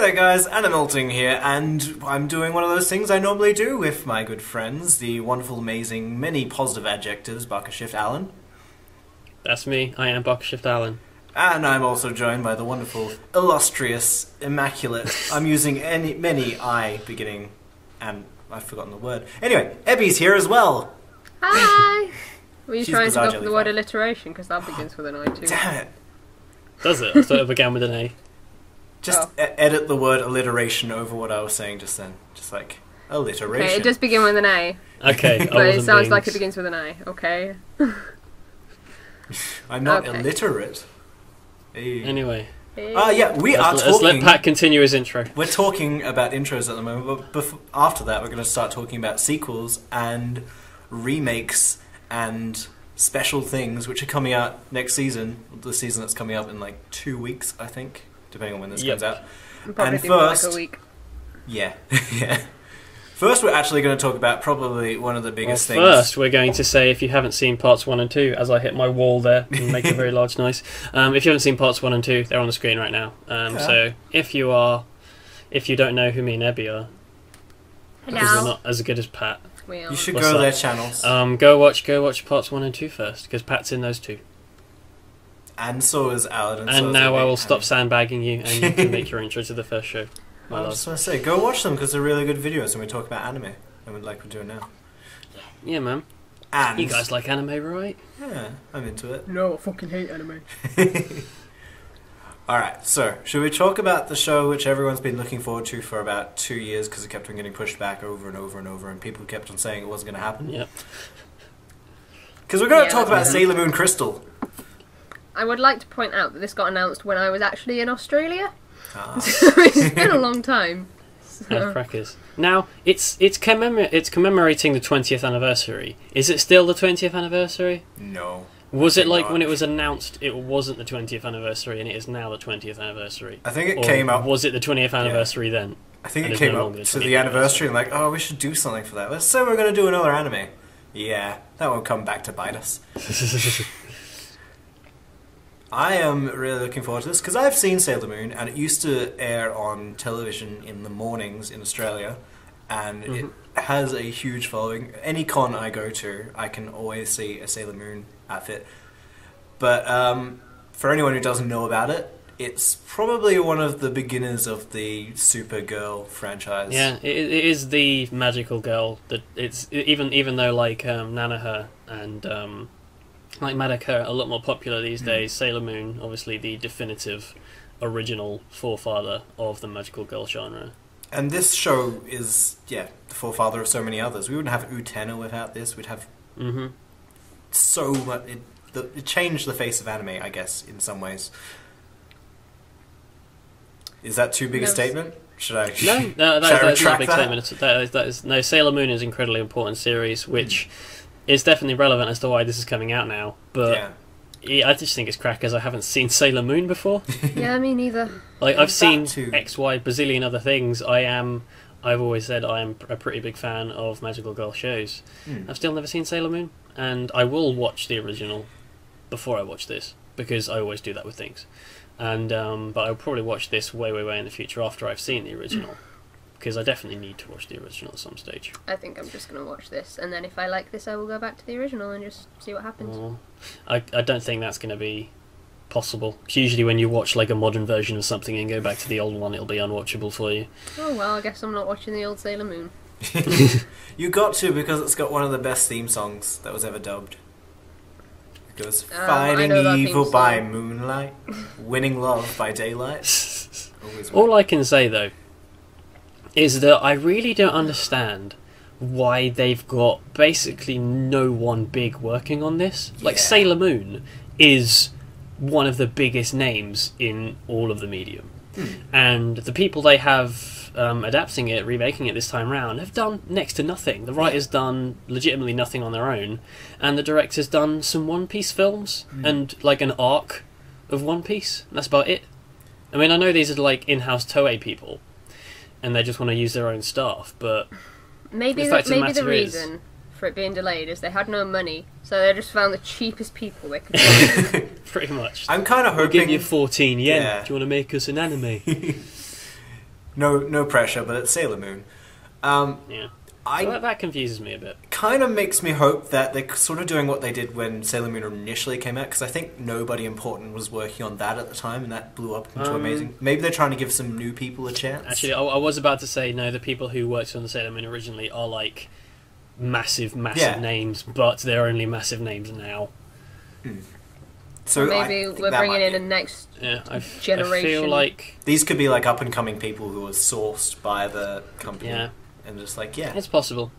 there guys, Animelting here, and I'm doing one of those things I normally do with my good friends, the wonderful, amazing, many positive adjectives, BakaShift Alan. That's me, I am BakaShift Alan. And I'm also joined by the wonderful, illustrious, immaculate, I'm using many I beginning, and I've forgotten the word. Anyway, Ebby's here as well. Hi! Were you She's trying to go for BizarreJelly5. the word alliteration? Because that begins with an I too. Damn it. Does it? I thought it began with an A. Just edit the word alliteration over what I was saying just then. Just like, alliteration. Okay, it does begin with an A. Okay, But it sounds like it begins with an I, okay? I'm not Okay. illiterate. Hey. Anyway. Yeah, we are Let's talking... let Pat continue his intro. We're talking about intros at the moment, but after that we're going to start talking about sequels and remakes and special things which are coming out next season. The season that's coming up in like 2 weeks, I think, depending on when this comes out. Probably And do more first, like a week. yeah, yeah. First, we're actually going to talk about probably one of the biggest things. First, we're going to say if you haven't seen parts 1 and 2, as I hit my wall there and make a very large noise. If you haven't seen parts 1 and 2, they're on the screen right now. So if you don't know who me and Ebby are, because we're not as good as Pat, You should What's go to that? their channels. go watch parts 1 and 2 first, because Pat's in those two. And so is Alan. And so is now I Ebby. will stop sandbagging you, and you can make your intro to the first show. My I love. was just going to say, go watch them because they're really good videos, and we talk about anime, and like we're doing now. Yeah, man. And You guys like anime, right? yeah, I'm into it. No, I fucking hate anime. Alright, so, should we talk about the show which everyone's been looking forward to for about 2 years because it kept on getting pushed back over and over and over and people kept on saying it wasn't going to happen? Yep. Because we're going to Yeah, talk about that's Sailor Moon Crystal. I would like to point out that this got announced when I was actually in Australia. Ah. It's been a long time. Have crackers. Now, it's commemorating the 20th anniversary. Is it still the 20th anniversary? No. Was it like not. when it was announced it wasn't the 20th anniversary and it is now the 20th anniversary? I think it Or came up... was it the 20th anniversary then? I think and it it's came no up longer the to 20th the anniversary and like, oh, we should do something for that. Let's say we're going to do another anime. Yeah, that won't come back to bite us. I am really looking forward to this because I've seen Sailor Moon and it used to air on television in the mornings in Australia and it has a huge following. Any con I go to, I can always see a Sailor Moon outfit. But for anyone who doesn't know about it, it's probably one of the beginners of the Supergirl franchise. Yeah, it is the magical girl. That it's even though like Nanaha and like Madoka are a lot more popular these days. Sailor Moon, obviously the definitive original forefather of the magical girl genre. And this show is, yeah, the forefather of so many others. We wouldn't have Utena without this. We'd have so much... It changed the face of anime, I guess, in some ways. Is that too big a statement? Should I? That's not a big statement. That is no. Sailor Moon is an incredibly important series, which is definitely relevant as to why this is coming out now. But yeah, I just think it's crackers. I haven't seen Sailor Moon before. Yeah, me neither. Like I've seen too. X, Y, bazillion other things. I've always said I am a pretty big fan of magical girl shows. I've still never seen Sailor Moon, and I will watch the original before I watch this because I always do that with things. And but I'll probably watch this way in the future after I've seen the original, because I definitely need to watch the original at some stage. I think I'm just going to watch this, and then if I like this, I will go back to the original and just see what happens. I don't think that's going to be possible. 'Cause usually when you watch like a modern version of something and go back to the old one, it'll be unwatchable for you. Oh well, I guess I'm not watching the old Sailor Moon. You got to because it's got one of the best theme songs that was ever dubbed. It goes, fighting evil by moonlight, winning love by daylight. All I can say though is that I really don't understand why they've got basically no one big working on this. Like Sailor Moon is one of the biggest names in all of the medium, and the people they have adapting it, remaking it this time round, have done next to nothing. The writer's done legitimately nothing on their own, and the director's done some One Piece films and like an arc of One Piece. And that's about it. I mean, I know these are like in-house Toei people, and they just want to use their own staff, but maybe the reason for it being delayed is they had no money, so they just found the cheapest people they could find. pretty much. I'm kind of hoping... We'll give you 14 yen. Yeah. Do you want to make us an anime? no pressure, but it's Sailor Moon. Yeah. So that confuses me a bit. Kind of makes me hope that they're sort of doing what they did when Sailor Moon initially came out, because I think nobody important was working on that at the time, and that blew up into amazing. Maybe they're trying to give some new people a chance. Actually, I was about to say, no, the people who worked on the Sailor Moon originally are like massive names, but they're only massive names now. So maybe we're bringing in a next generation. I feel like these could be like up and coming people who are sourced by the company. Yeah. And just like, it's possible.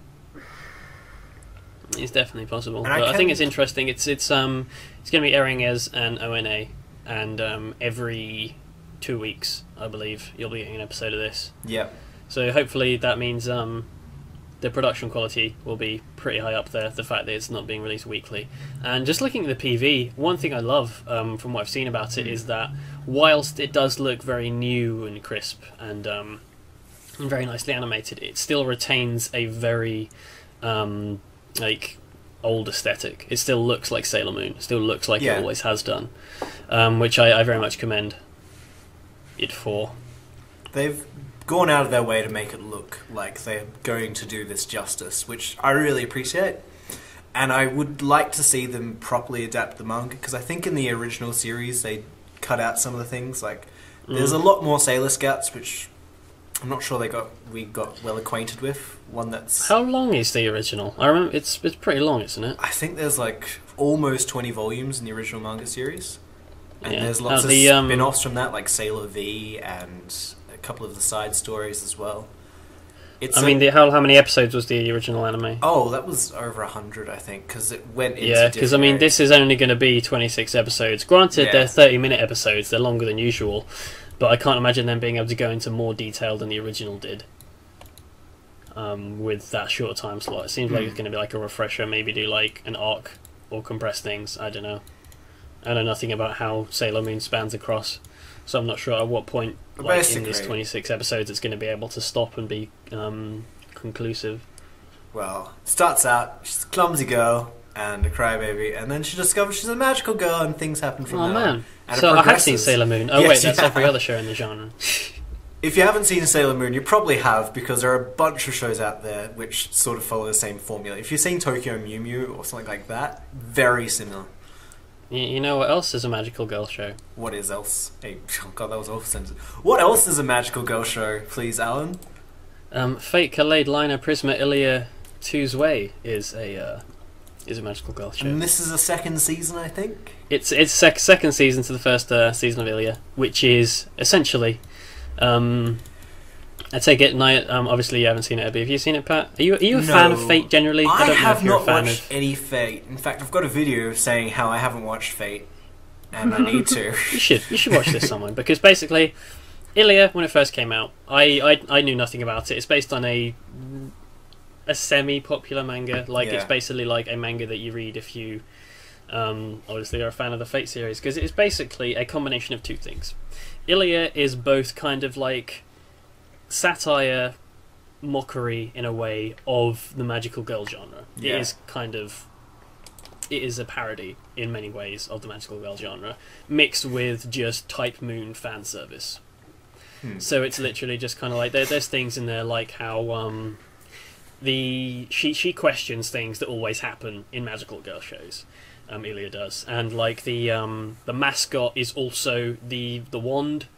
It's definitely possible. But I think it's interesting. It's going to be airing as an ONA, and every 2 weeks, I believe, you'll be getting an episode of this. Yep. So hopefully that means the production quality will be pretty high up there. The fact that it's not being released weekly, and just looking at the PV, one thing I love from what I've seen about it is that whilst it does look very new and crisp and very nicely animated, it still retains a very like old aesthetic. It still looks like Sailor Moon. It still looks like it always has done, which I very much commend it for. They've gone out of their way to make it look like they're going to do this justice, which I really appreciate. And I would like to see them properly adapt the manga, because I think in the original series they cut out some of the things. Like there's a lot more Sailor Scouts, which I'm not sure we got well acquainted with. One that's... How long is the original? I remember it's pretty long, isn't it? I think there's like almost 20 volumes in the original manga series. And there's lots of spin-offs from that, like Sailor V and a couple of the side stories as well. How many episodes was the original anime? Oh, that was over 100, I think, because it went into... Yeah, because this is only going to be 26 episodes. Granted, they're 30-minute episodes, they're longer than usual, but I can't imagine them being able to go into more detail than the original did with that short time slot. It seems like it's going to be like a refresher, maybe do like an arc or compress things, I don't know. I know nothing about how Sailor Moon spans across, so I'm not sure at what point in this 26 episodes it's going to be able to stop and be conclusive. Well, it starts out, she's a clumsy girl and a crybaby, and then she discovers she's a magical girl and things happen from there. Oh man, so I have seen Sailor Moon. Oh wait, that's every other show in the genre. If you haven't seen Sailor Moon, you probably have, because there are a bunch of shows out there which sort of follow the same formula. If you've seen Tokyo Mew Mew or something like that, very similar. You know what else is a magical girl show? What is else? Hey, oh god, that was awful sentence. What else is a magical girl show, please, Alan? Fate Kaleid Lina Prisma Ilia 2's Way is a magical girl show. And this is a second season, I think? It's second season to the first season of Ilia, which is essentially... I take it, obviously you haven't seen it, Abby. Have you seen it, Pat? Are you a fan of Fate generally? I have not watched any Fate. In fact, I've got a video saying how I haven't watched Fate, and I need to. You should watch this, someone, because basically, Ilia, when it first came out, I knew nothing about it. It's based on a semi-popular manga. It's basically like a manga that you read if you obviously are a fan of the Fate series, because it's basically a combination of two things. Ilia is both kind of like satire, mockery in a way of the magical girl genre. It is a parody in many ways of the magical girl genre, mixed with just Type Moon fan service. So it's literally just kind of like there's things in there like how she questions things that always happen in magical girl shows. Ilia does, and like the mascot is also the wand,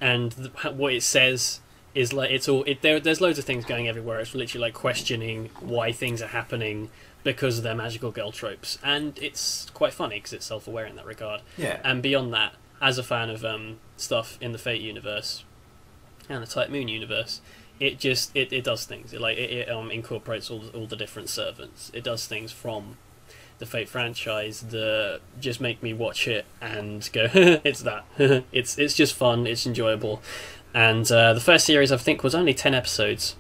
and what it says is like there's loads of things going everywhere. It's literally like questioning why things are happening because of their magical girl tropes, and it's quite funny because it's self-aware in that regard. Yeah. And beyond that, as a fan of stuff in the Fate universe and the Type Moon universe, it does things. It incorporates all the different servants. It does things from the Fate franchise that just make me watch it and go, it's that. It's just fun. It's enjoyable. And the first series, I think, was only 10 episodes.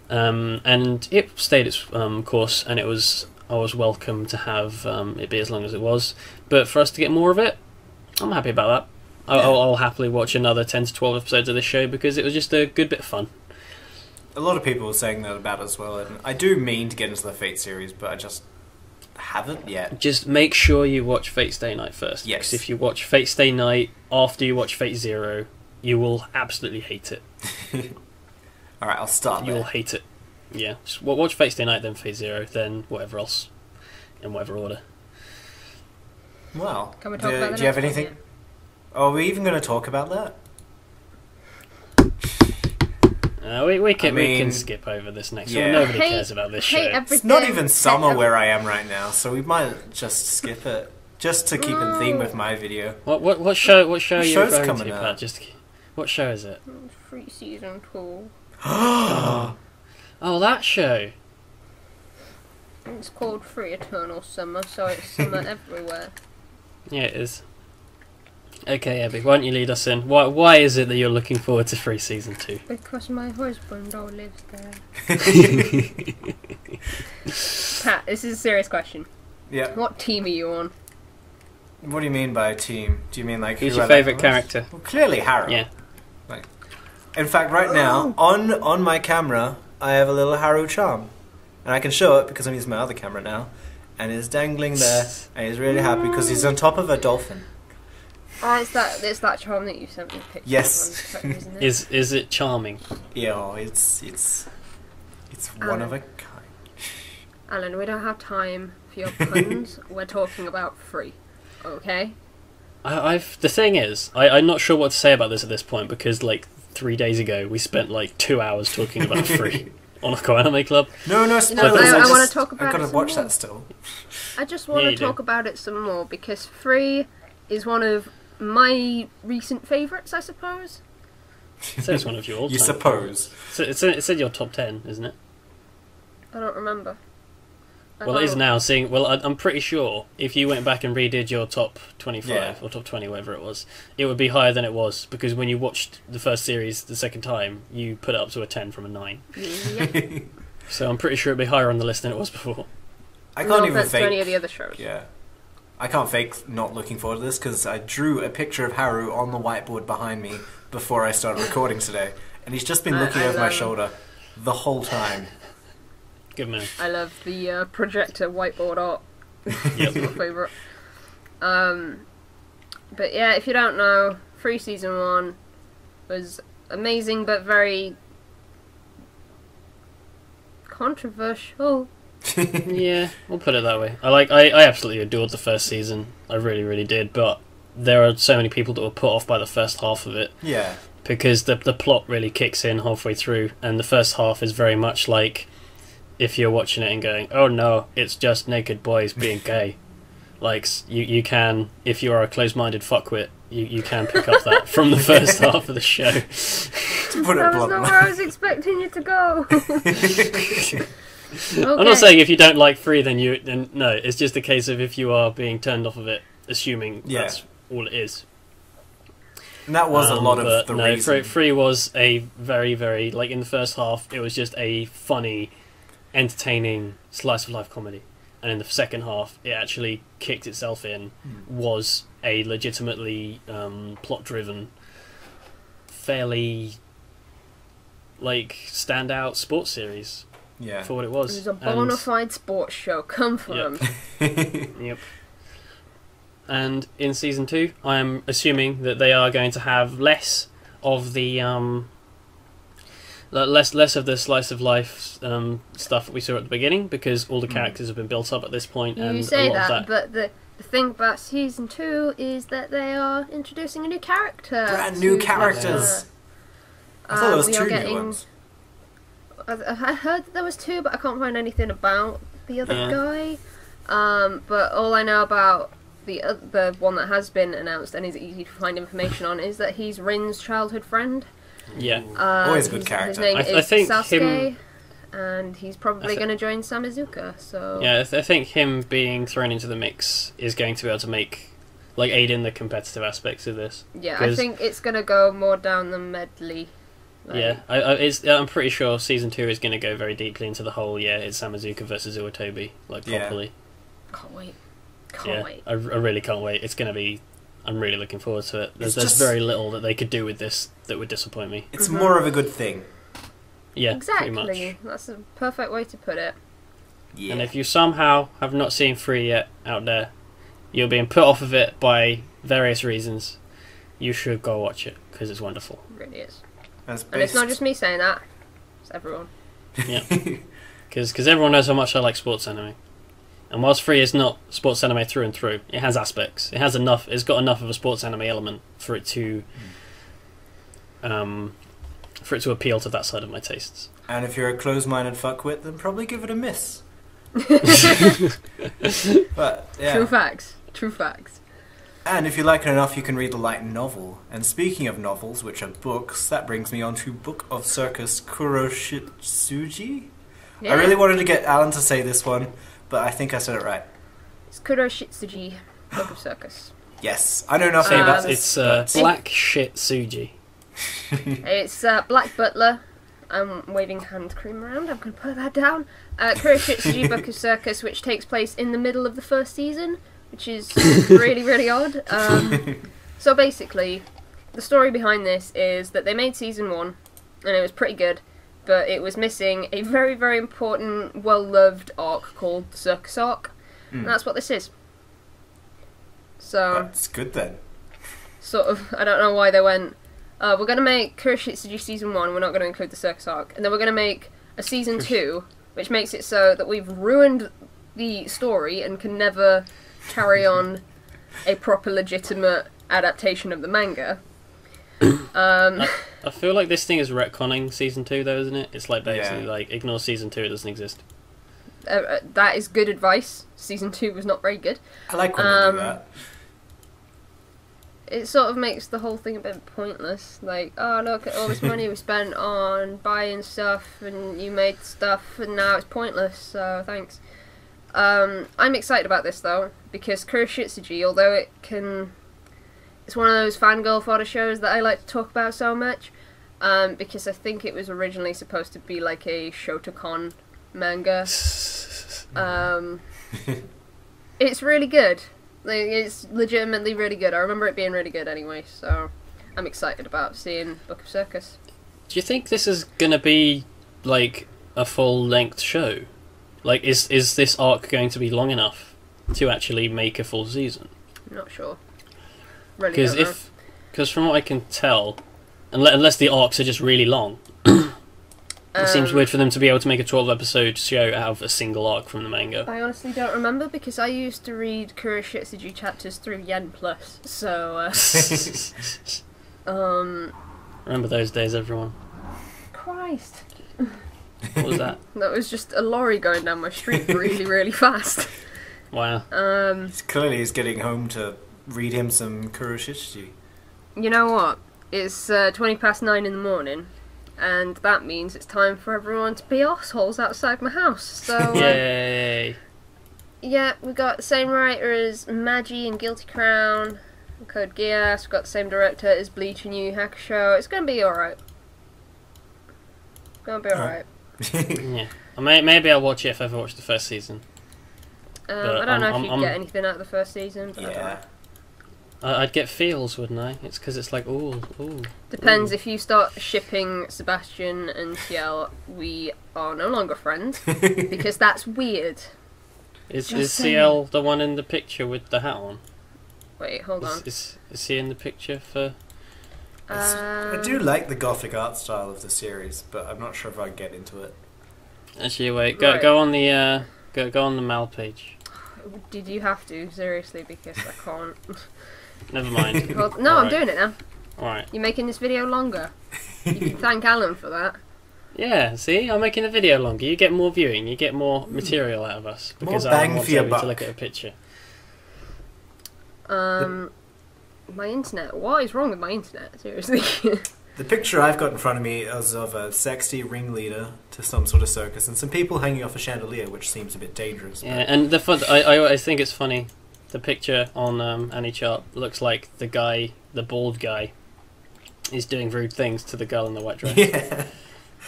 And it stayed its course, and I was welcome to have it be as long as it was. But for us to get more of it, I'm happy about that. I'll happily watch another 10 to 12 episodes of this show, because it was just a good bit of fun. A lot of people were saying that about it as well, and I do mean to get into the Fate series, but I just haven't yet. Just make sure you watch Fate Stay Night first. Yes. Because if you watch Fate Stay Night after you watch Fate Zero, you will absolutely hate it. Alright, I'll start You will hate it. Yeah. Just watch Fate Stay Night, then Fate Zero, then whatever else. In whatever order. Well, Can we talk about do you have anything? yet? Are we even going to talk about that? We can skip over this next one. Nobody cares about this show. It's not even summer where I am right now, so we might just skip it. Just to keep in theme with my video. What show are you referring to, out? Pat? What show is it? Free season 2. Oh, that show. It's called Free Eternal Summer, so it's summer everywhere. Yeah, it is. Okay, Abby, why don't you lead us in? Why is it that you're looking forward to Free Season 2? Because my husband lives there. Pat, this is a serious question. Yeah. What team are you on? What do you mean by team? Do you mean like who's your favourite character? Well, clearly Haru. Yeah. Like, in fact, right now on my camera, I have a little Haru charm, and I can show it because I'm using my other camera now, and it's dangling there, and he's really happy because he's on top of a dolphin. It's that charm that you sent me a picture Yes. of, isn't it? Is it charming? Yeah, it's one of a kind. Alan, we don't have time for your puns. We're talking about Free. Okay? The thing is, I'm not sure what to say about this at this point because, like, 3 days ago we spent like 2 hours talking about Free on a Anime Club. No, spoilers. I want to talk about it. I've got to watch that still. I just want to talk about it some more because Free is one of my recent favourites, I suppose. So it's one of your all-time. You suppose. So it's in your top 10, isn't it? I don't remember. Well, it is now. I'm pretty sure if you went back and redid your top 25 or top 20, whatever it was, it would be higher than it was because when you watched the first series the second time, you put it up to a 10 from a 9. Yep. So I'm pretty sure it'd be higher on the list than it was before. I can't even fake any of the other shows. Yeah. I can't fake not looking forward to this because I drew a picture of Haru on the whiteboard behind me before I started recording today, and he's just been looking over my shoulder the whole time. Good man. I love the projector whiteboard art. Yep. It's my favourite. But yeah, if you don't know, Free Season 1 was amazing but very controversial. Yeah, we'll put it that way. I absolutely adored the first season. I really, really did. But there are so many people that were put off by the first half of it. Yeah. Because the plot really kicks in halfway through, and the first half is very much like if you're watching it and going, "Oh no, it's just naked boys being gay." Like you can, if you are a closed-minded fuckwit, you can pick up that from the first half of the show. That was not where I was expecting you to go. Okay. I'm not saying if you don't like Free, then no. It's just a case of if you are being turned off of it, assuming that's all it is. And that was a lot of the reason. Free was a very, very, like in the first half, it was just a funny, entertaining slice of life comedy, and in the second half, it actually kicked itself in, was a legitimately plot-driven, fairly like standout sports series. Yeah. For what it was. It was a bona fide sports show. Come from. Yep. And in season 2, I am assuming that they are going to have less of the less of the slice of life stuff that we saw at the beginning, because all the characters have been built up at this point. You and say a lot that, of that, but the thing about season 2 is that they are introducing a new character. Brand new characters. I thought there was 2 new ones. I heard that there was 2, but I can't find anything about the other guy. But all I know about the one that has been announced and is easy to find information on is that he's Rin's childhood friend. Yeah. Always a good character. His name is I think Sasuke, and he's probably going to join Samizuka. So yeah, I think him being thrown into the mix is going to be able to aid in the competitive aspects of this. Yeah, I think it's going to go more down the medley. Yeah, I'm pretty sure season 2 is going to go very deeply into the whole. Yeah, it's Samizuka versus Iwatobi, properly. Can't wait. Can't wait. I really can't wait. It's going to be. I'm really looking forward to it. There's very little that they could do with this that would disappoint me. It's more of a good thing. Yeah, exactly. Pretty much. That's a perfect way to put it. Yeah. And if you somehow have not seen Free yet out there, you're being put off of it by various reasons. you should go watch it because it's wonderful. It really is. And And it's not just me saying that; it's everyone. Yeah, because everyone knows how much I like sports anime. And whilst 3 is not sports anime through and through, it has aspects. It has enough. It's got enough of a sports anime element for it to, appeal to that side of my tastes. And if you're a close-minded fuckwit, then probably give it a miss. But yeah. True facts. True facts. And if you like it enough, you can read the light novel. And speaking of novels, which are books, that brings me on to Book of Circus Kuroshitsuji. Yeah. I really wanted to get Alan to say this one, but I think I said it right. It's Kuroshitsuji, Book of Circus. Yes, I know nothing about this. It's black shit Suji. It's Black Butler. I'm waving hand cream around. I'm going to put that down. Kuroshitsuji Book of Circus, which takes place in the middle of the first season, which is really, really odd. So basically, the story behind this is that they made season 1, and it was pretty good, but it was missing a very, very important, well-loved arc called the Circus Arc, and that's what this is. So That's good then. sort of, I don't know why they went, we're going to make Kuroshitsuji season 1, we're not going to include the Circus Arc, and then we're going to make a season 2, which makes it so that we've ruined the story and can never carry on a proper legitimate adaptation of the manga. I feel like this thing is retconning season 2, though, isn't it? It's like basically like ignore season 2; it doesn't exist. That is good advice. Season 2 was not very good. I like when they do that. It sort of makes the whole thing a bit pointless. Like, oh, look at all this money we spent on buying stuff, and you made stuff, and now it's pointless, so thanks. I'm excited about this, though, because Kuroshitsuji, although it's one of those fangirl fodder shows that I like to talk about so much, because I think it was originally supposed to be like a Shotokan manga. It's really good. Like, it's legitimately really good. I remember it being really good anyway, so I'm excited about seeing Book of Circus. Do you think this is gonna be like a full-length show? Like, is this arc going to be long enough to actually make a full season? I'm not sure. Really don't know. Because from what I can tell, unless the arcs are just really long, it seems weird for them to be able to make a 12-episode show out of a single arc from the manga. I honestly don't remember, because I used to read Kuroshitsuji chapters through Yen Plus, so Remember those days, everyone. Christ. What was that? That was just a lorry going down my street really, really fast. Wow. Clearly he's getting home to read him some Kuroshitsuji. You know what? It's 9:20 in the morning, and that means it's time for everyone to be arseholes outside my house. So, Yay! yeah, we got the same writer as Magi and Guilty Crown, Code Geass. We've got the same director as Bleach and Yu Yu Hakusho. It's gonna be alright. Gonna be alright. Yeah. Maybe I'll watch it if I ever watch the first season. I don't know if you get anything out of the first season, but I don't know. I'd get feels, wouldn't I? It's because it's like, ooh. Depends. If you start shipping Sebastian and Ciel, we are no longer friends, because that's weird. Is Just CL the one in the picture with the hat on? Wait, hold on. Is he in the picture for... I do like the gothic art style of the series, but I'm not sure if I'd get into it. Actually, wait. Right. Go on the go on the Mal page. Did you have to? Seriously, because I can't. Never mind. Well, no, I'm doing it now. Alright. You're making this video longer. You can thank Alan for that. Yeah, see? I'm making the video longer. You get more viewing. You get more material out of us. Because More I bang want for your to buck. look at a picture. My internet. What is wrong with my internet? Seriously. The picture I've got in front of me is of a sexy ringleader to some sort of circus and some people hanging off a chandelier, which seems a bit dangerous. Yeah, and I think it's funny. The picture on AnyChart looks like the bald guy, is doing rude things to the girl in the white dress. Yeah.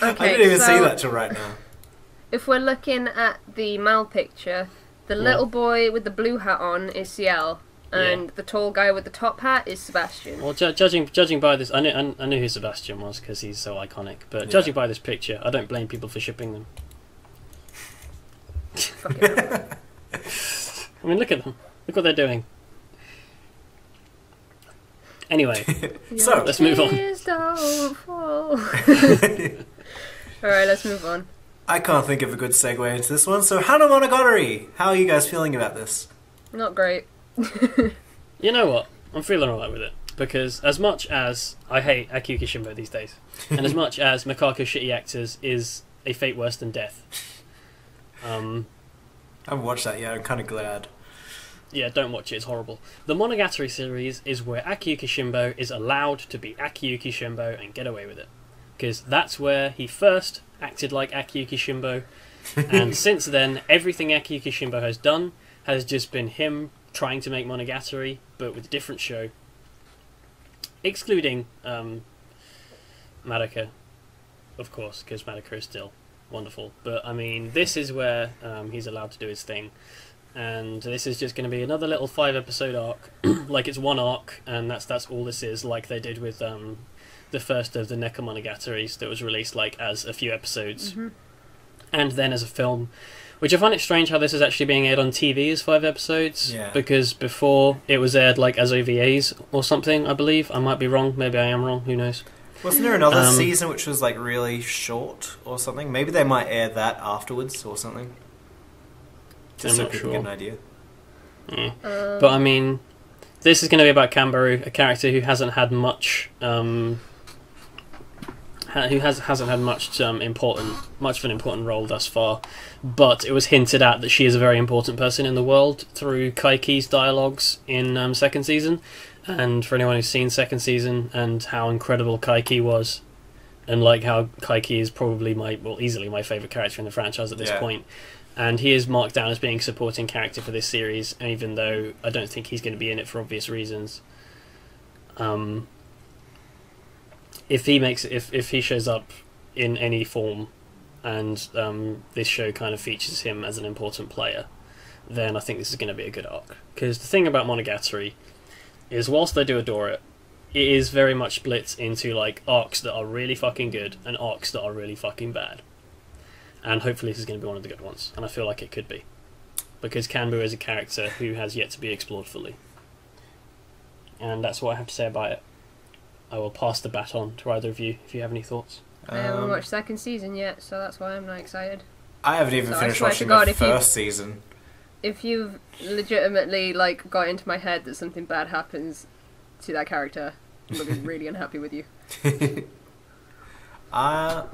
Okay, I didn't even so see that till right now. if we're looking at the Mal picture, the little boy with the blue hat on is Ciel, and the tall guy with the top hat is Sebastian. Well, judging by this, I knew who Sebastian was because he's so iconic. But judging by this picture, I don't blame people for shipping them. Fucking hell. I mean, look at them. Look what they're doing. Anyway, So let's move on. Tears don't fall. Alright, let's move on. I can't think of a good segue into this one. So Hana Monogatari, how are you guys feeling about this? Not great. You know what? I'm feeling alright with it. Because as much as I hate Akio Kishimbo these days, and as much as Mikako's shitty actors is a fate worse than death, I haven't watched that yet. I'm kind of glad. yeah, don't watch it, it's horrible. The Monogatari series is where Akio Kishimbo is allowed to be Akio Kishimbo and get away with it. Because that's where he first acted like Akio Kishimbo, and since then, everything Akio Kishimbo has done has just been him trying to make Monogatari, but with a different show. Excluding Madoka, of course, because Madoka is still wonderful. But, I mean, this is where he's allowed to do his thing. And this is just going to be another little 5-episode arc. Like, it's one arc, and that's all this is, like they did with the first of the Neko Monogataris that was released, like, as a few episodes. Mm-hmm. And then as a film. Which I find it strange how this is actually being aired on TV as 5 episodes. Yeah. Because before it was aired like as OVAs or something, I believe. I might be wrong. Maybe I am wrong. Who knows? Wasn't there another season which was like really short or something? Maybe they might air that afterwards or something. Just I'm so not people sure. get an idea. Yeah. But I mean, this is going to be about Kanbaru, a character who hasn't had much... who hasn't had much of an important role thus far, but it was hinted at that she is a very important person in the world through Kaiki's dialogues in second season. And for anyone who's seen second season and how incredible Kaiki was, and like how Kaiki is probably easily my favourite character in the franchise at this point, and he is marked down as being a supporting character for this series, even though I don't think he's going to be in it for obvious reasons. If he shows up in any form, and this show kind of features him as an important player, then I think this is going to be a good arc. Because the thing about Monogatari is, whilst I do adore it, it is very much split into like arcs that are really fucking good and arcs that are really fucking bad. And hopefully this is going to be one of the good ones, and I feel like it could be. Because Kanbu is a character who has yet to be explored fully. And that's what I have to say about it. I will pass the baton to either of you if you have any thoughts. I haven't watched second season yet, so that's why I'm not excited. I haven't even finished watching the first season. If you've legitimately like got into my head that something bad happens to that character, I'm gonna be really unhappy with you. I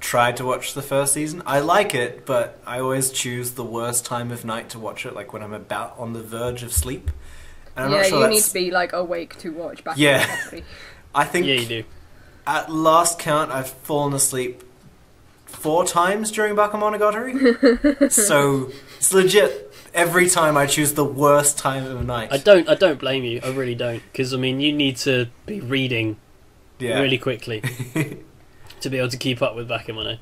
tried to watch the first season. I like it, but I always choose the worst time of night to watch it, like when I'm about on the verge of sleep. And I'm not sure you need to be like awake to watch back. I think you do. At last count, I've fallen asleep 4 times during BakaMonogatari. So it's legit. Every time I choose the worst time of night. I don't blame you. I really don't, because I mean you need to be reading really quickly to be able to keep up with Bakemono.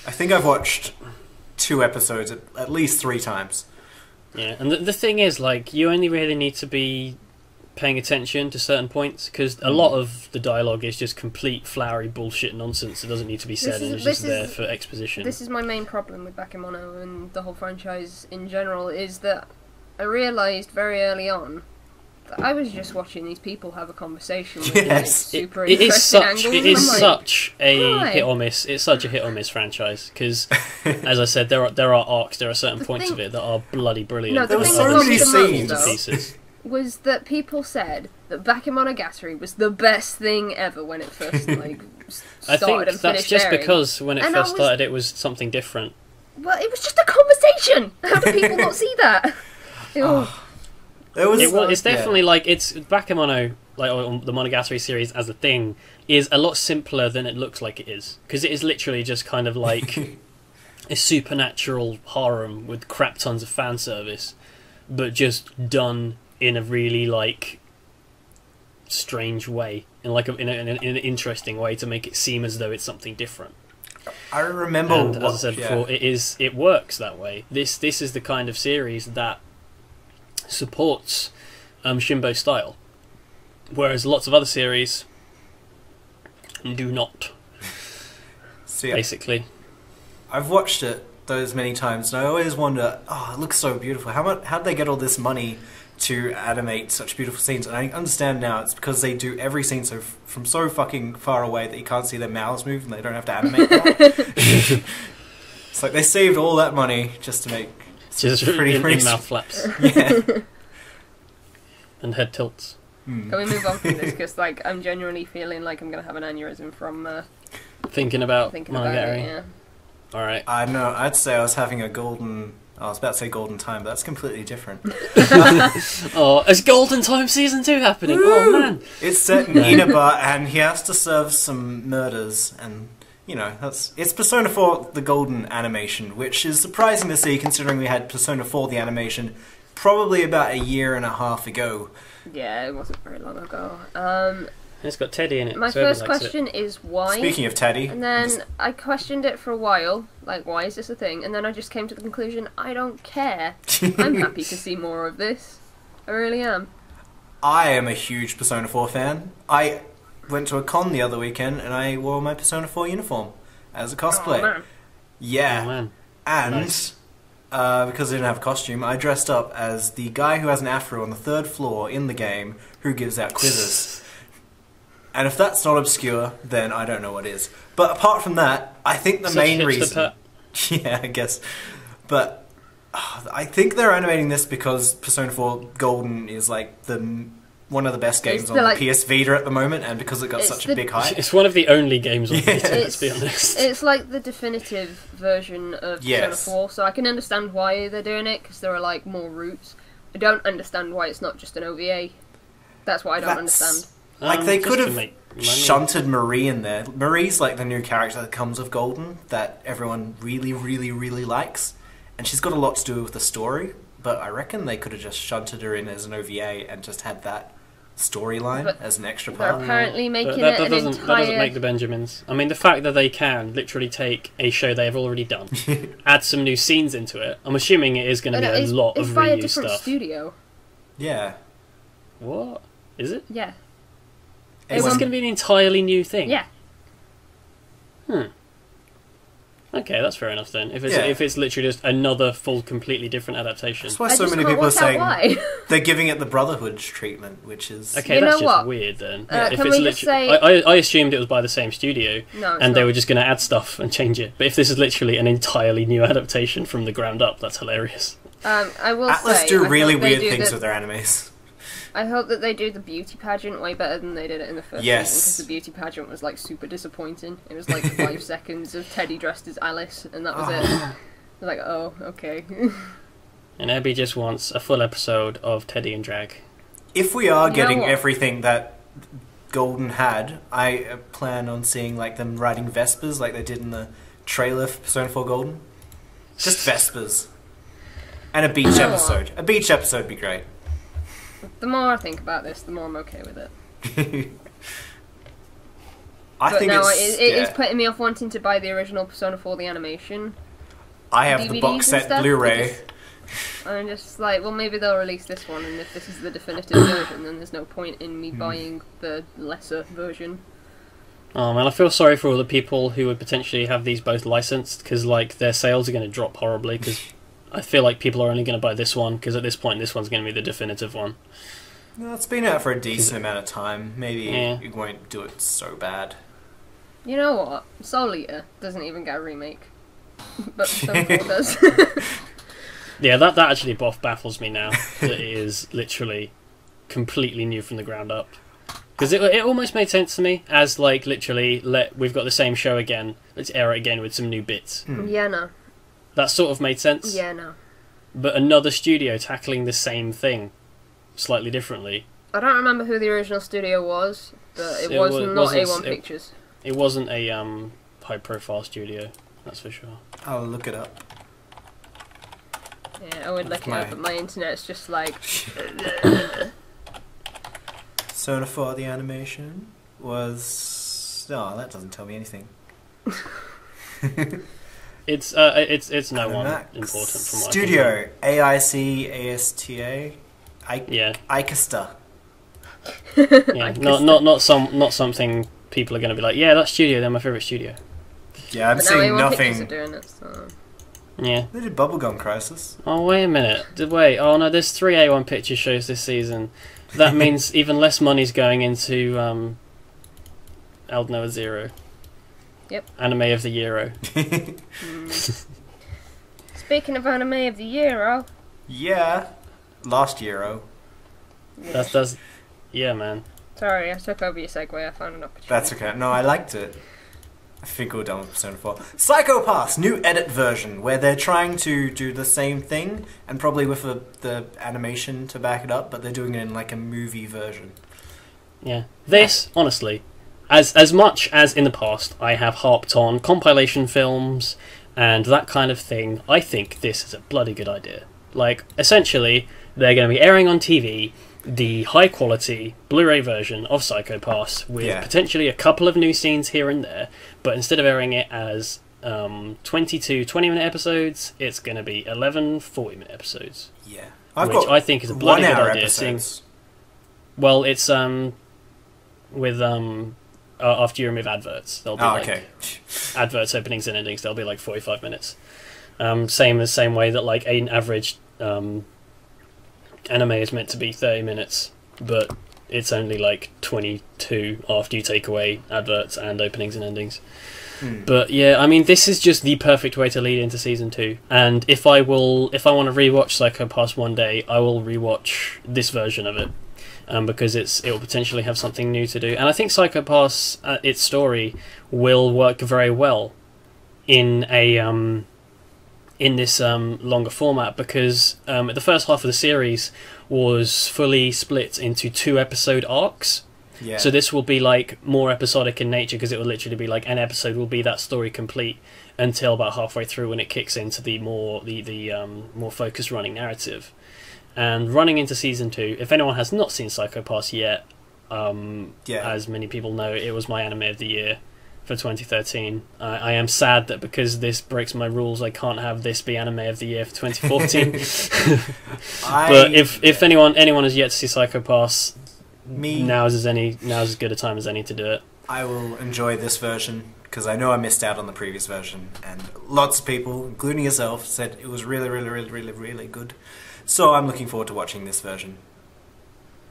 I think I've watched 2 episodes at least 3 times. Yeah, and the thing is, like, you only really need to be paying attention to certain points, because a lot of the dialogue is just complete flowery bullshit nonsense. It doesn't need to be said, and it's just there for exposition. This is my main problem with Bakemono and the whole franchise in general, is that I realised very early on that I was just watching these people have a conversation with like, super interesting angles. It is such a hit or miss. It's such a hit or miss franchise, because, as I said, there are arcs, there are certain points of it that are bloody brilliant. No, the there thing were so many scenes. Pieces. Was that people said that Bakemonogatari was the best thing ever when it first like started I think and that's just airing. because when it first started, it was something different. Well, it was just a conversation. How do people not see that? It's definitely like it's Bakemono, like the Monogatari series as a thing, is a lot simpler than it looks like it is, because it is literally just kind of like a supernatural harem with crap tons of fan service, but just done in a really like strange way, in an interesting way to make it seem as though it's something different. I remember, and as I said before, it works that way. This is the kind of series that supports Shimbo's style, whereas lots of other series do not. Basically, I've watched it those many times, and I always wonder, it looks so beautiful. How'd they get all this money to animate such beautiful scenes, and I understand now it's because they do every scene from so fucking far away that you can't see their mouths move, and they don't have to animate that. It's like they saved all that money just to make just pretty in mouth flaps. Yeah. And head tilts. Can we move on from this? Because like I'm genuinely feeling like I'm gonna have an aneurysm from thinking about it. Monogatari. Yeah. All right. I don't know. I'd say I was having a golden. I was about to say golden time, but that's completely different. Oh, is Golden Time Season 2 happening? Woo! Oh man. It's set in Inaba, and he has to serve some murders, and you know it's Persona 4 the Golden animation, which is surprising to see considering we had Persona 4 the animation probably about a year and a half ago. Yeah, it wasn't very long ago. It's got Teddy in it. My so everyone first likes question is why. Speaking of Teddy, And then I questioned it for a while, like why is this a thing? And then I just came to the conclusion I don't care. I'm happy to see more of this. I really am. I am a huge Persona 4 fan. I went to a con the other weekend and I wore my Persona 4 uniform as a cosplay. Oh, man. Yeah. Oh, man. And Nice. because I didn't have a costume, I dressed up as the guy who has an afro on the 3rd floor in the game who gives out quizzes. And if that's not obscure, then I don't know what is. But apart from that, I think the Such main hipster reason... Yeah, I guess. But I think they're animating this because Persona 4 Golden is like one of the best games on the PS Vita at the moment, and because it got such a big hype. It's one of the only games on Vita, Yeah. let's be honest. It's like the definitive version of Persona 4, so I can understand why they're doing it, because there are like more routes. I don't understand why it's not just an OVA. That's what I don't understand. Like, they just could to have make money. shunted Marie in there. Marie's like the new character that comes with Golden that everyone really, really, really likes. And she's got a lot to do with the story, but I reckon they could have just shunted her in as an OVA and just had that storyline But as an extra They're part. apparently making That it an doesn't entire... make the Benjamins. I mean, the fact that they can literally take a show they have already done, add some new scenes into it, I'm assuming it is going to be a lot of It's by a reused different stuff. studio. Yeah. What? Is it? Yeah. Is this going to be an entirely new thing? Yeah. Okay, that's fair enough then. If Yeah. it's literally just another full, completely different adaptation. That's why I so just many can't people are work out saying why. they're giving it the Brotherhood treatment, which is... Okay, You that's know just what? weird then. Can if we it's just say- I assumed it was by the same studio, No, it's and they not. were just going to add stuff and change it. But if this is literally an entirely new adaptation from the ground up, that's hilarious. I will Atlas say, do I really hope they weird do things the- with their animes. I hope that they do the beauty pageant way better than they did it in the first Yes. season, because the beauty pageant was like super disappointing. It was like 5 seconds of Teddy dressed as Alice, and that was it. I was like, oh, okay. And Abby just wants a full episode of Teddy and drag. If we are You know getting what? everything that Golden had, I plan on seeing like them riding Vespers like they did in the trailer for Persona 4 Golden. Just Vespers. And a beach You know episode. A beach episode would be great. The more I think about this, the more I'm okay with it. I But think now it's... it is yeah. putting me off wanting to buy the original Persona 4 the animation. I have the DVDs box and set stuff, Blu-ray. because I'm just like, well, maybe they'll release this one, and if this is the definitive version, then there's no point in me buying the lesser version. Oh man, I feel sorry for all the people who would potentially have these both licensed, because like their sales are going to drop horribly, because I feel like people are only going to buy this one, because at this point this one's going to be the definitive one. No, it's been out for a decent amount of time. Maybe Yeah. it won't do it so bad. You know what? Soul Eater doesn't even get a remake. But Persona 4 does. Yeah, that actually baffles me now, that it is literally completely new from the ground up. Because it almost made sense to me as like literally we've got the same show again, let's air it again with some new bits. Yeah, no. That sort of made sense. Yeah, no. But another studio tackling the same thing slightly differently. I don't remember who the original studio was, but it was not wasn't- A1 Pictures. It wasn't a high profile studio, that's for sure. I'll look it up. Yeah, I would look it my- up, but my internet's just like... Persona 4 the animation was... Oh, that doesn't tell me anything. It's no one Max important from what Studio AICASTA Yeah. Icasta. I can... Yeah, not something people are going to be like, yeah, that studio, they're my favourite studio. Yeah, I'm But now seeing A1 Pictures are nothing. doing it, so... Yeah. They did Bubblegum Crisis. Oh, wait a minute. Wait. Oh, no, there's 3 A1 Picture shows this season. That means even less money's going into Noah Zero. Yep. Anime of the Euro. Speaking of Anime of the Euro... Yeah. Last Euro. That's... Yeah, man. Sorry, I took over your segue. I found an opportunity. That's okay. No, I liked it. I think we're done with Persona 4. Psycho Pass, new edit version, where they're trying to do the same thing, and probably with the animation to back it up, but they're doing it in like a movie version. Yeah. This, honestly, as much as in the past I have harped on compilation films and that kind of thing, I think this is a bloody good idea. Like, essentially, they're going to be airing on TV the high-quality Blu-ray version of Psycho Pass with potentially a couple of new scenes here and there, but instead of airing it as 22 20-minute episodes, it's going to be 11 40-minute episodes. Yeah. Which I think is a bloody good idea. Well, it's with after you remove adverts, there'll be adverts, openings and endings. They'll be like 45 minutes. Same way that like an average anime is meant to be 30 minutes, but it's only like 22 after you take away adverts and openings and endings. But yeah, I mean, this is just the perfect way to lead into season 2. And if I want to rewatch Psycho Pass one day, I will rewatch this version of it, because it will potentially have something new to do. And I think Psycho Pass, its story, will work very well in a in this longer format, because the first half of the series was fully split into 2-episode arcs. Yeah. So this will be like more episodic in nature, because it will literally be like an episode will be that story complete until about halfway through, when it kicks into the more focused running narrative. And running into season 2, if anyone has not seen Psycho Pass yet, as many people know, it was my anime of the year for 2013. I am sad that because this breaks my rules, I can't have this be anime of the year for 2014. But if anyone has yet to see Psycho Pass, now's as good a time as any to do it. I will enjoy this version, because I know I missed out on the previous version, and lots of people, including yourself, said it was really, really, really, really, really good. So I'm looking forward to watching this version.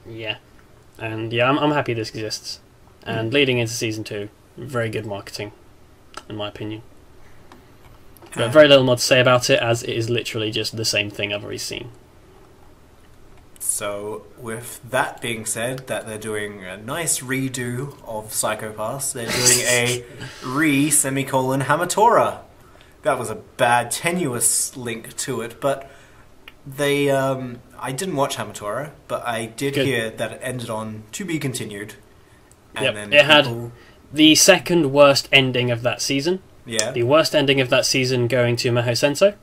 Yeah. And yeah, I'm happy this exists. And leading into season 2, very good marketing, in my opinion. But very little more to say about it, as it is literally just the same thing I've already seen. So, with that being said, that they're doing a nice redo of Psycho Pass, they're doing a Hamatora. That was a bad, tenuous link to it, but they, I didn't watch Hamatora, but I did hear that it ended on to be continued. And then it had the second worst ending of that season. Yeah. The worst ending of that season going to Maho Senso.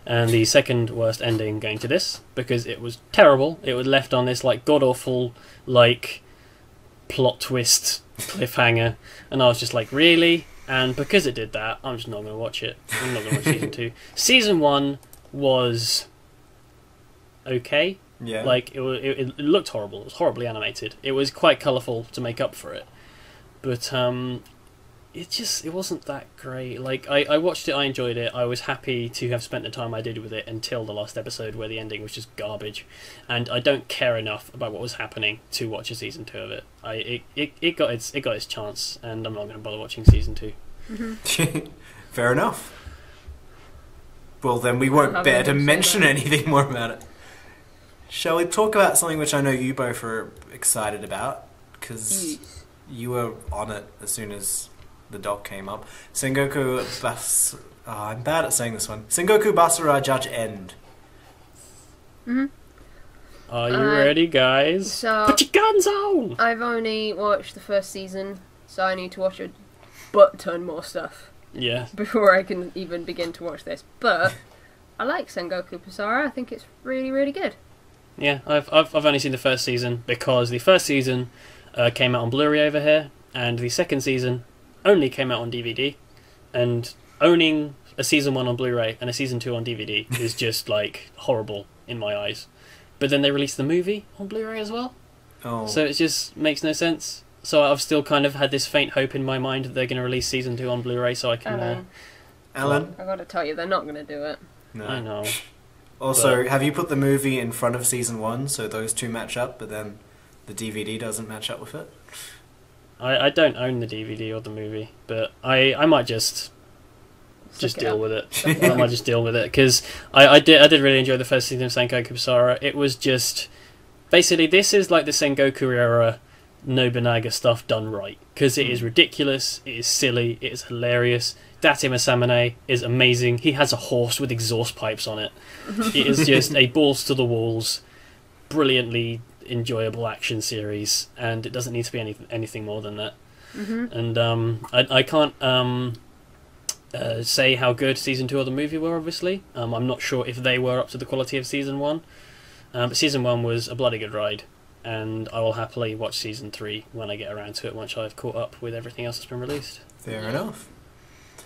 And the second worst ending going to this, because it was terrible. It was left on this like god-awful like plot twist cliffhanger, and I was just like, really? And because it did that, I'm just not going to watch it. I'm not going to watch season 2. Season 1 was okay. Yeah. Like it looked horrible. It was horribly animated. It was quite colourful to make up for it, but it wasn't that great. Like I watched it, I enjoyed it. I was happy to have spent the time I did with it until the last episode, where the ending was just garbage, and I don't care enough about what was happening to watch a season 2 of it. It got its chance, and I'm not going to bother watching season 2. Mm-hmm. Fair enough. Well, then we won't bear to mention anything more about it. Shall we talk about something which I know you both are excited about, because you were on it as soon as the doc came up. I'm bad at saying this one. Sengoku Basara Judge End. Mm-hmm. Are you ready, guys? So put your guns on! I've only watched the first season, so I need to watch a butt-ton more stuff. Yeah. Before I can even begin to watch this. But I like Sengoku Basara. I think it's really, really good. Yeah, I've only seen the first season, because the first season came out on Blu-ray over here, and the second season only came out on DVD. And owning a season 1 on Blu-ray and a season 2 on DVD is just like horrible in my eyes. But then they released the movie on Blu-ray as well. Oh. So it just makes no sense. So I've still kind of had this faint hope in my mind that they're going to release season 2 on Blu-ray, so I can Alan? I gotta tell you, they're not gonna do it. No. I know. Also, have you put the movie in front of season 1 so those two match up, but then the DVD doesn't match up with it? I don't own the DVD or the movie, but I might just deal with it. I might just deal with it, because I did really enjoy the first season of Sengoku Basara. It was just... Basically, this is like the Sengoku era Nobunaga stuff done right, because it is ridiculous, it is silly, it is hilarious. Date Masamune is amazing. He has a horse with exhaust pipes on it. It is just a balls to the walls, brilliantly enjoyable action series, and it doesn't need to be anything more than that. And I can't say how good season 2 of the movie were, obviously. I'm not sure if they were up to the quality of season 1, but season 1 was a bloody good ride, and I will happily watch season 3 when I get around to it, once I've caught up with everything else that's been released. Fair enough.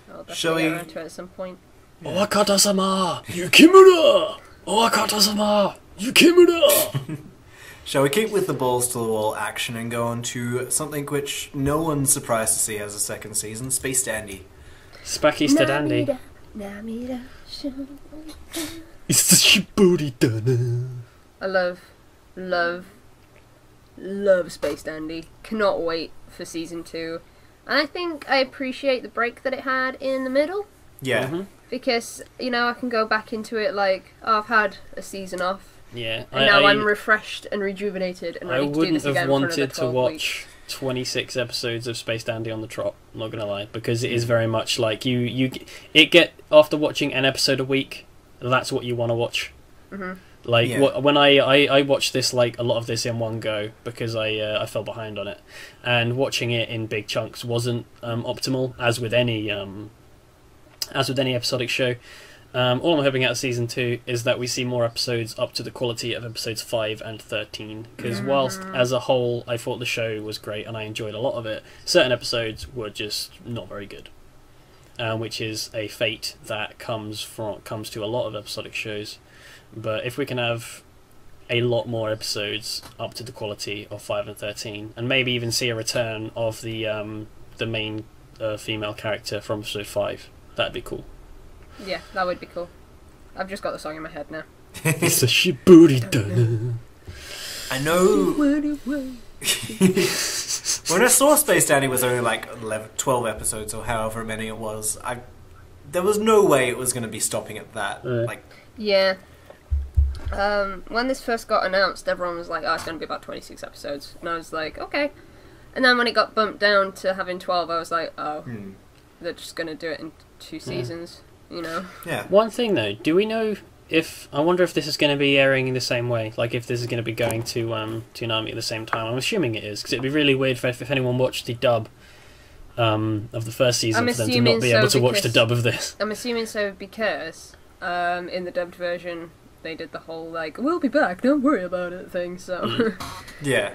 I'll Shall definitely we- get around to it at some point. Owakata-sama! Yukimura! Owakata-sama! Yukimura! Shall we keep with the balls to the wall action and go on to something which no one's surprised to see has a second season, Space Dandy. Spackista Dandy. Namida, It's the Shiburi Dana. I love Space Dandy. Cannot wait for season 2. And I think I appreciate the break that it had in the middle, Yeah. because, you know, I can go back into it like, oh, I've had a season off, Yeah. and now I'm refreshed and rejuvenated and I ready to do wouldn't this again have for another wanted to 12 watch weeks. 26 episodes of Space Dandy on the trot, I'm not gonna lie, because it is very much like it get after watching an episode a week, that's what you want to watch. Like Yeah. when I watched this, like a lot of this in one go, because I fell behind on it, and watching it in big chunks wasn't optimal, as with any episodic show. All I'm hoping out of season 2 is that we see more episodes up to the quality of episodes 5 and 13, because whilst as a whole I thought the show was great and I enjoyed a lot of it, certain episodes were just not very good, which is a fate that comes to a lot of episodic shows. But if we can have a lot more episodes up to the quality of 5 and 13, and maybe even see a return of the main female character from episode 5, that'd be cool. Yeah, that would be cool. I've just got the song in my head now. It's a Shiburi Dana. I know. When I saw Space Dandy was only like 12 episodes or however many it was, there was no way it was going to be stopping at that. Like, Yeah. When this first got announced, everyone was like, oh, it's going to be about 26 episodes. And I was like, okay. And then when it got bumped down to having 12, I was like, oh, they're just going to do it in 2 seasons, you know? yeah. One thing though, do we know if... I wonder if this is going to be airing in the same way, like if this is going to be going to Toonami at the same time. I'm assuming it is, because it'd be really weird if anyone watched the dub of the first season for them to not be able to watch the dub of this. I'm assuming so because in the dubbed version, they did the whole, like, we'll be back, don't worry about it thing, so... Yeah.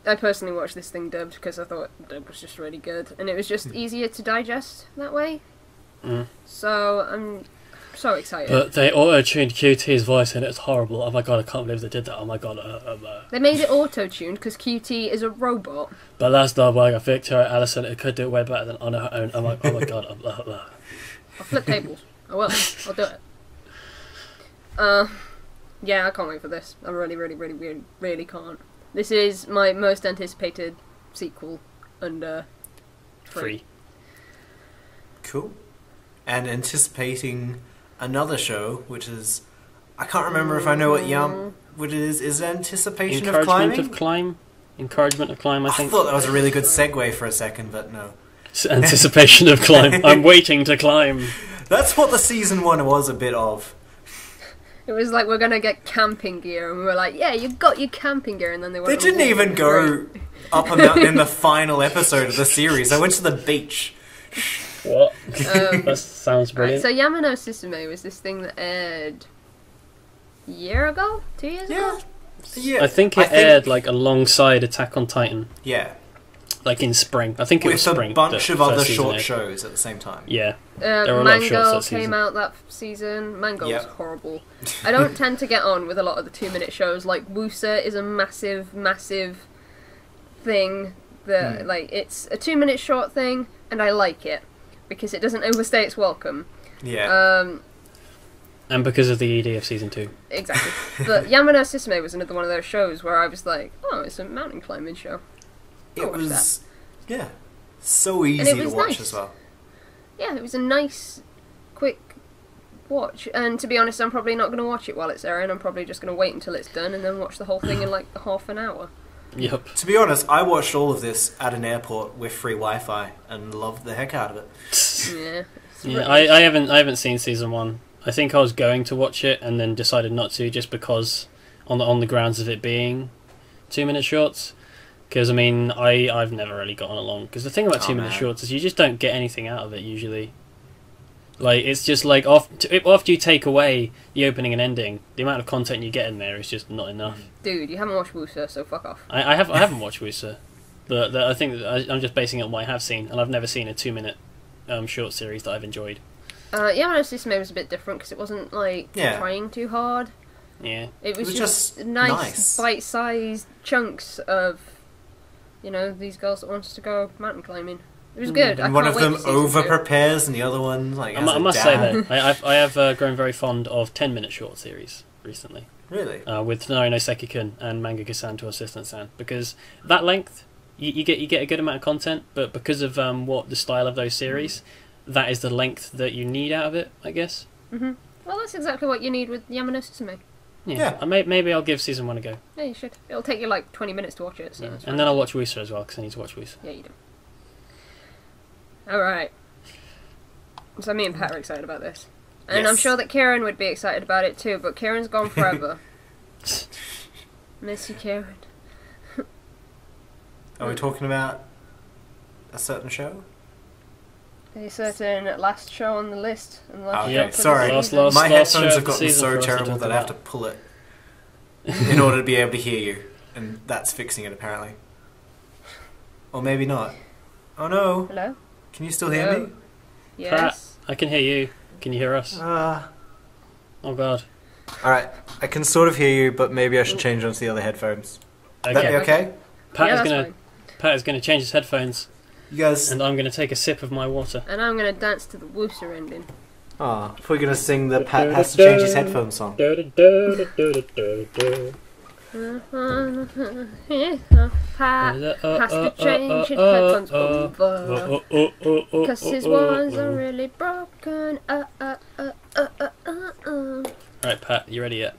I personally watched this thing dubbed because I thought dub was just really good, and it was just easier to digest that way. So I'm so excited. But they auto-tuned QT's voice and it's horrible. Oh my god, I can't believe they did that. Oh my god. They made it auto-tuned because QT is a robot. But that's not why I think her Alison it could do it way better than on her own. Oh my god. I'll flip tables. I will. I'll do it. Yeah, I can't wait for this. I really can't. This is my most anticipated sequel under free. Cool. And anticipating another show, which is... I can't remember if I know what it is. Is it Anticipation of Climbing? Encouragement of Climb, I think. I thought that was a really good segue for a second, but no. Anticipation of Climb. I'm waiting to climb. That's what the season 1 was a bit of. It was like, we're gonna get camping gear, and we were like, yeah, you got your camping gear, and then they went... They didn't even go up a mountain in the final episode of the series. They went to the beach. What? That sounds brilliant. Right, so Yamano Susume was this thing that aired a year ago? 2 years ago? Yeah. I think it aired like alongside Attack on Titan. Yeah. Like in spring. I think it was spring. With a bunch of other short aired. shows at the same time. Yeah. There were a lot of shorts Mango that season. came out that season. Mango was horrible. I don't tend to get on with a lot of the 2-minute shows. Like, Wusa is a massive thing. That like, it's a 2-minute short thing, and I like it. because it doesn't overstay its welcome. Yeah. And because of the ED of season 2. Exactly. But Yamano Susume was another one of those shows where I was like, oh, it's a mountain climbing show. It was, yeah, so easy to watch as well. Yeah, it was a nice, quick watch. And to be honest, I'm probably not going to watch it while it's airing. I'm probably just going to wait until it's done and then watch the whole thing in like half an hour. Yep. To be honest, I watched all of this at an airport with free Wi-Fi and loved the heck out of it. Yeah. Yeah, I haven't seen season 1. I think I was going to watch it and then decided not to, just because on the grounds of it being 2-minute shorts. Because I mean, I've never really gotten along. Because the thing about 2-minute shorts is you just don't get anything out of it usually. Like, it's just like after you take away the opening and ending, the amount of content you get in there is just not enough. Dude, you haven't watched Wusa, so fuck off. I haven't watched Wusa, but I think I'm just basing it on what I have seen, and I've never seen a 2-minute short series that I've enjoyed. Yamano Susume was a bit different because it wasn't like trying too hard. Yeah, it was just nice bite-sized chunks of, you know, these girls that wanted to go mountain climbing. It was good. And one of them over-prepares and the other one, like, I must say that I have grown very fond of 10-minute short series recently. Really? With Narino Seki-kun and Mangaka-san to Assistant-san. Because that length, you get a good amount of content, but because of what the style of those series, that is the length that you need out of it, I guess. Mm-hmm. Well, that's exactly what you need with Yamano Susume. Yeah. Maybe I'll give season 1 a go. Yeah, you should. It'll take you like 20 minutes to watch it. So and then I'll watch Wusa as well, because I need to watch Wusa. Yeah, you do. Alright. So me and Pat are excited about this. And I'm sure that Kieran would be excited about it too, but Kieran's gone forever. Miss you, Kieran. Are we talking about a certain show? A certain last show on the list. And last okay, sorry. My headphones have gotten so terrible that I have to pull it in order to be able to hear you. And that's fixing it, apparently. Or maybe not. Oh no. Hello? Can you still hear me? Yes. Pat, I can hear you. Can you hear us? Oh god. Alright, I can sort of hear you, but maybe I should change onto the other headphones. Okay. That be okay? Pat is gonna change his headphones. You guys... And I'm gonna take a sip of my water. And I'm gonna dance to the Wusa ending. Ah, if we're gonna sing the Pat has to change his headphones song. Pat has to change his headphones over because his ones are really broken. Alright, Pat, you ready yet?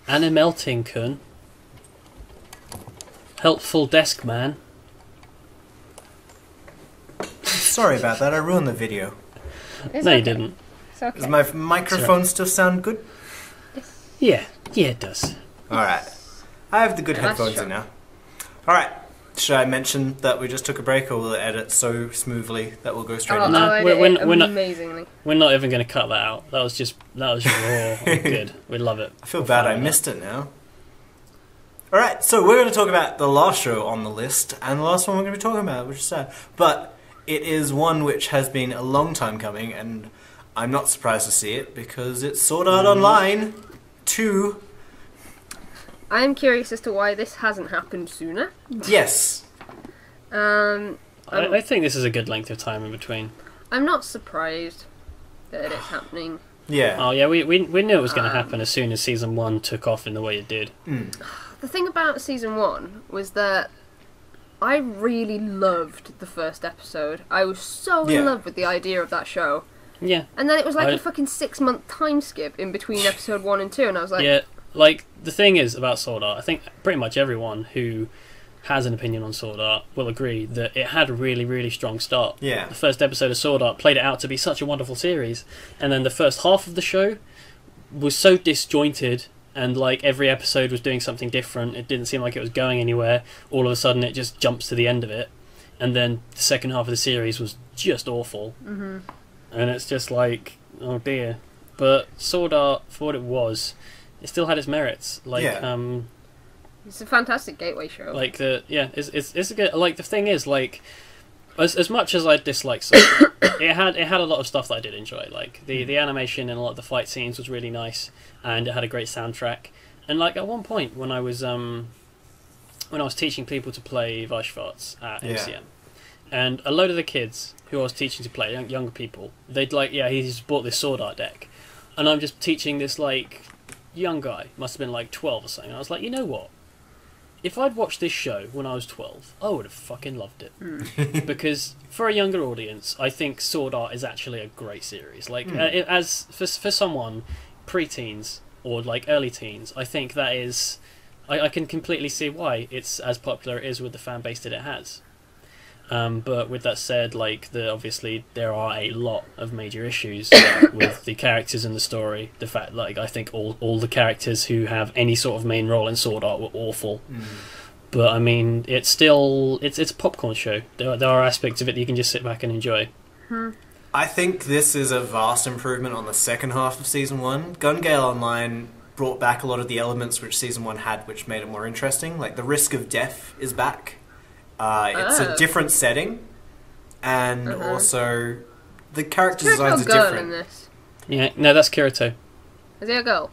Animelting kun. Helpful desk man. Sorry about that, I ruined the video. No, you didn't. It's okay. Does my microphone still sound good? Yeah, it does. Alright. I have the good headphones in now. Alright. Should I mention that we just took a break, or will it edit so smoothly that we'll go straight into it? We're not even going to cut that out. That was just raw and good. We love it. I feel bad I missed it now. Alright, so we're going to talk about the last show on the list, and the last one we're going to be talking about, which is sad. But it is one which has been a long time coming, and I'm not surprised to see it, because it's Sword Art Online 2. I'm curious as to why this hasn't happened sooner. Yes. I think this is a good length of time in between. I'm not surprised that it's happening. Yeah. Oh yeah, we knew it was going to happen as soon as season 1 took off in the way it did. The thing about season 1 was that I really loved the first episode. I was so in love with the idea of that show. Yeah. And then it was like a fucking 6-month time skip in between episode 1 and 2, and I was like... Yeah, like, the thing is about Sword Art, I think pretty much everyone who has an opinion on Sword Art will agree that it had a really, really strong start. Yeah. The first episode of Sword Art played it out to be such a wonderful series, and then the first half of the show was so disjointed, and like every episode was doing something different. It didn't seem like it was going anywhere. All of a sudden it just jumps to the end of it, and then the second half of the series was just awful. Mm-hmm. And it's just like, oh dear. But Sword Art, for what it was, it still had its merits. Like, it's a fantastic gateway show. Like it's a good. Like the thing is, like, as much as I dislike Sword Art, it had a lot of stuff that I did enjoy. Like the animation and a lot of the fight scenes was really nice, and it had a great soundtrack. And like at one point when I was when I was teaching people to play Weishwarts at MCM. And a load of the kids who I was teaching to play, younger people, they'd like, yeah, he's bought this sword art deck. And I'm just teaching this, like, young guy, must have been like 12 or something. And I was like, you know what? If I'd watched this show when I was 12, I would have fucking loved it. Because for a younger audience, I think Sword Art is actually a great series. Like, as for someone pre-teens or like early teens, I think that is, I can completely see why it's as popular it is with the fan base that it has. But with that said, like obviously there are a lot of major issues with the characters in the story. The fact, like, I think all the characters who have any sort of main role in Sword Art were awful. But I mean, it's a popcorn show. There are aspects of it that you can just sit back and enjoy. I think this is a vast improvement on the second half of Season 1. Gun Gale Online brought back a lot of the elements which Season 1 had, which made it more interesting. Like, the risk of death is back. It's a different setting, and also the character designs are different. In this? Yeah, no, that's Kirito. Is he a girl?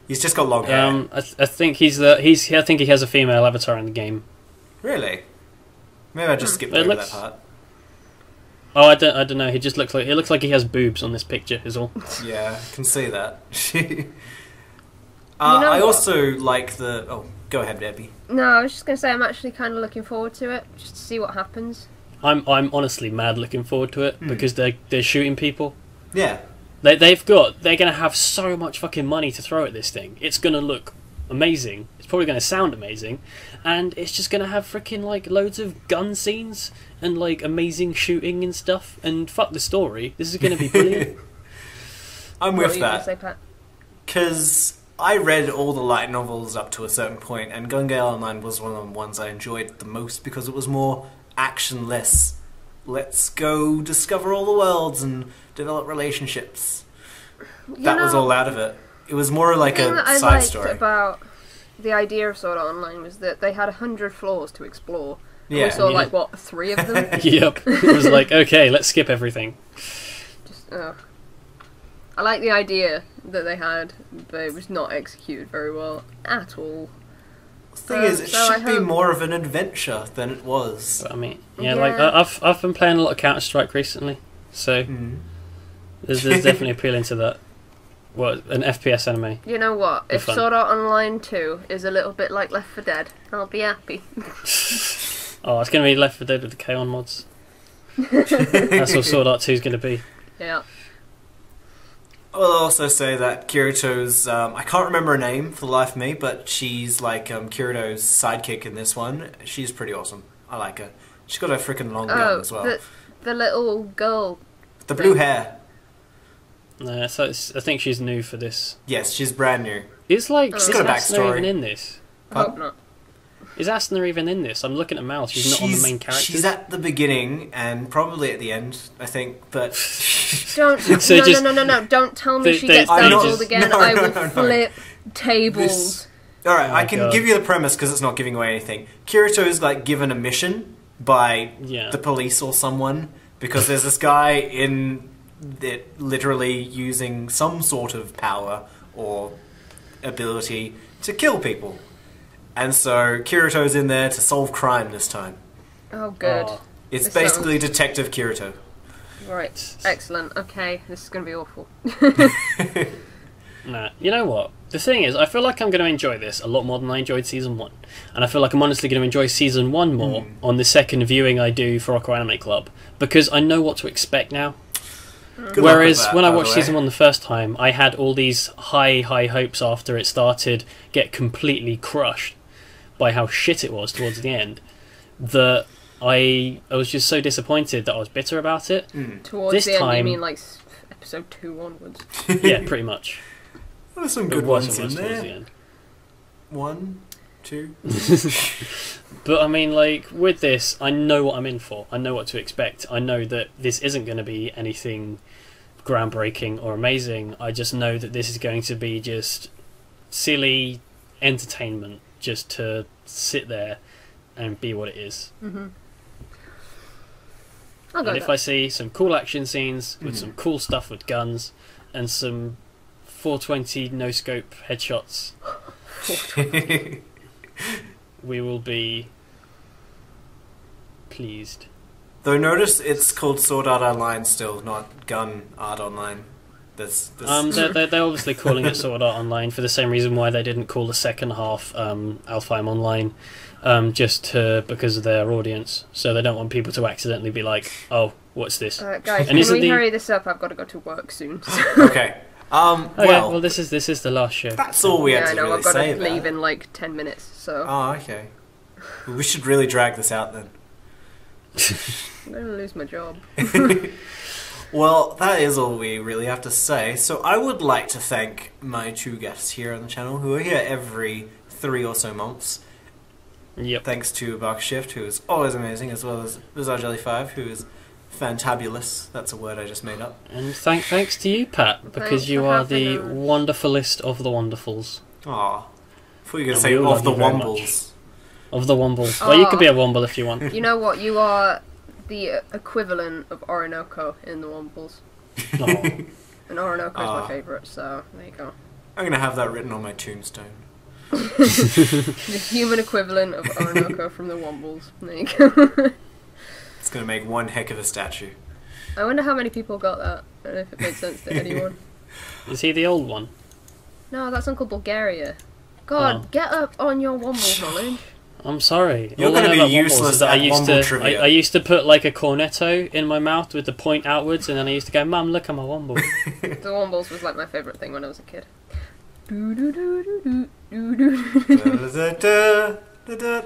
He's just got long hair. I think I think he has a female avatar in the game. Really? Maybe I just skipped over that part. Oh, I don't know. He just looks like he has boobs on this picture. Is all. Yeah, I can see that. I also like the. Oh, go ahead, Debbie. No, I was just going to say I'm actually kind of looking forward to it, just to see what happens. I'm honestly mad looking forward to it because they're shooting people. Yeah. They're going to have so much fucking money to throw at this thing. It's going to look amazing. It's probably going to sound amazing, and it's just going to have freaking like loads of gun scenes and like amazing shooting and stuff. And fuck the story. This is going to be brilliant. I'm with that. Say, Pat? Because I read all the light novels up to a certain point, and Gun Gale Online was one of the ones I enjoyed the most because it was more action-less. Let's go discover all the worlds and develop relationships. That was all out of it. It was more like a side story. What I liked about the idea of Sword Art Online was that they had 100 floors to explore. Yeah. We saw, like, what, 3 of them? Yep. It was like, okay, let's skip everything. Just, I like the idea that they had, but it was not executed very well at all. The thing is, it should be more of an adventure than it was. But, I mean, like I've been playing a lot of Counter-Strike recently, so there's definitely appealing to that. What, an FPS anime? You know what? If Sword Art Online 2 is a little bit like Left 4 Dead, I'll be happy. Oh, it's going to be Left 4 Dead with the K-On mods. That's what Sword Art 2 is going to be. Yeah. I'll also say that Kirito's, I can't remember her name for the life of me, but she's like Kirito's sidekick in this one. She's pretty awesome. I like her. She's got a freaking long gun as well. The little girl. The blue hair. No, so I think she's new for this. Yes, she's brand new. It's like, she's got a backstory. Even in this? I hope not. Is Asuna even in this? I'm looking at Mal. She's not on the main character. She's at the beginning and probably at the end, I think. But no! Don't tell me she gets doubled again. I will flip tables. All right, I can give you the premise because it's not giving away anything. Kirito is like given a mission by the police or someone because there's this guy in it literally using some sort of power or ability to kill people. And so Kirito's in there to solve crime this time. Oh, good. It's basically Detective Kirito. Right. Excellent. Okay, this is going to be awful. Nah, you know what? The thing is, I feel like I'm going to enjoy this a lot more than I enjoyed Season 1. And I feel like I'm honestly going to enjoy Season 1 more on the second viewing I do for Rocco Anime Club. Because I know what to expect now. Whereas when I watched Season 1 the first time, I had all these high hopes after it started get completely crushed by how shit it was towards the end, that I was just so disappointed that I was bitter about it. Towards this the end, you mean like episode 2 onwards? Yeah, pretty much. There were some good ones in there. The end. 1, 2. But I mean, like, with this, I know what I'm in for. I know what to expect. I know that this isn't going to be anything groundbreaking or amazing. I just know that this is going to be just silly entertainment, just to sit there and be what it is. Mm-hmm. And if I see some cool action scenes with some cool stuff with guns and some 420 no-scope headshots... we will be pleased. Though notice it's called Sword Art Online still, not Gun Art Online. They're obviously calling it Sword Art Online for the same reason why they didn't call the second half Alfheim Online, because of their audience. So they don't want people to accidentally be like, "Oh, what's this?" Guys, can we hurry this up? I've got to go to work soon. Okay. Well, this is the last show. That's all we had to really say. I've got to leave in like 10 minutes. So. Oh, okay. We should really drag this out then. I'm going to lose my job. Well, that is all we really have to say. So I would like to thank my two guests here on the channel, who are here every 3 or so months. Yep. Thanks to BakaShift, who is always amazing, as well as BizarreJelly5, who is fantabulous. That's a word I just made up. And thanks to you, Pat, because you are the wonderfulest of the wonderfuls. Aw. I thought you were going to say of the wombles. Of the womble. Well, you could be a womble if you want. You know what? You are the equivalent of Orinoco in the Wombles. Oh. And Orinoco is my favourite, so there you go. I'm going to have that written on my tombstone. The human equivalent of Orinoco from the Wombles. There you go. It's going to make one heck of a statue. I wonder how many people got that, and if it made sense to anyone. Is he the old one? No, that's Uncle Bulgaria. God, get up on your Womble knowledge. I'm sorry. You're going to be useless at Womble trivia. I used to put like a cornetto in my mouth with the point outwards, and then I used to go, "Mum, look at my Womble." The Wombles was like my favourite thing when I was a kid.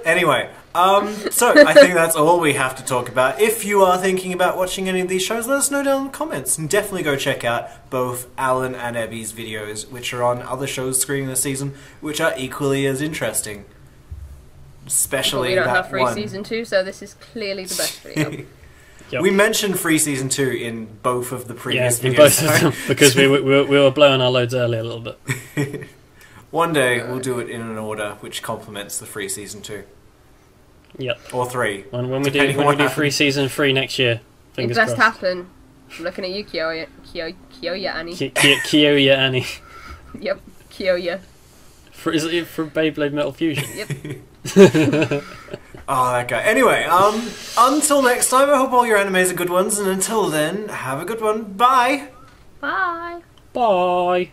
Anyway, so I think that's all we have to talk about. If you are thinking about watching any of these shows, let us know down in the comments. And definitely go check out both Alan and Ebby's videos, which are on other shows screening this season, which are equally as interesting. Especially but we don't that have free one. season 2, so this is clearly the best video. Yep. We mentioned free season 2 in both of the previous videos. In both of them, because we were blowing our loads early a little bit. One day we'll do it in an order which complements the free season 2. Yep. Or 3. When we do free season 3 next year, fingers it best crossed. happen. I'm looking at you, Kiyoya Annie. Kiyoya Annie. Yep, Kiyoya. Is it from Beyblade Metal Fusion? Yep. Oh, that guy. Anyway, until next time, I hope all your animes are good ones, and until then, have a good one. Bye! Bye! Bye!